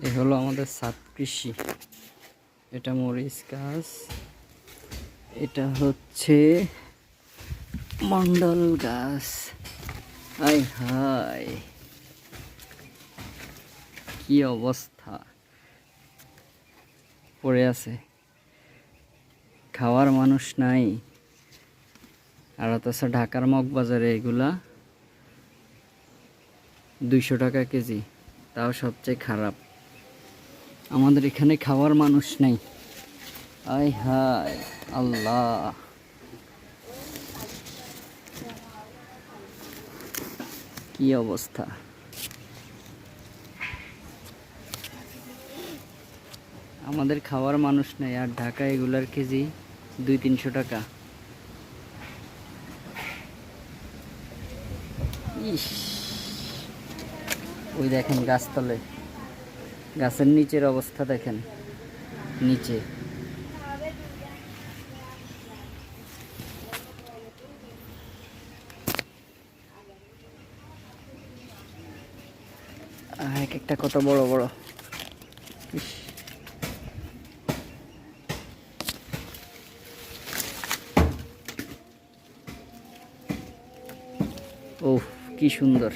এ হলো আমাদের ছাদ কৃষি। এটা মরিচ গাছ, এটা হচ্ছে মন্ডল গাছ। হাই হাই, কি অবস্থা পড়ে আছে, খাওয়ার মানুষ নাই। আর অথচ ঢাকার মগবাজারে এগুলা 200 টাকা কেজি, তাও সবচেয়ে খারাপ। আমাদের এখানে খাওয়ার মানুষ নেই। আয় হায় আল্লাহ, কি অবস্থা। আমাদের খাওয়ার মানুষ নেই, আর ঢাকা এগুলার কেজি 200-300 টাকা। ইস, ওই দেখেন গাছতলে, গাছের নিচের অবস্থা দেখেন, নিচে এক একটা কত বড় বড়। ইস, ওহ কি সুন্দর।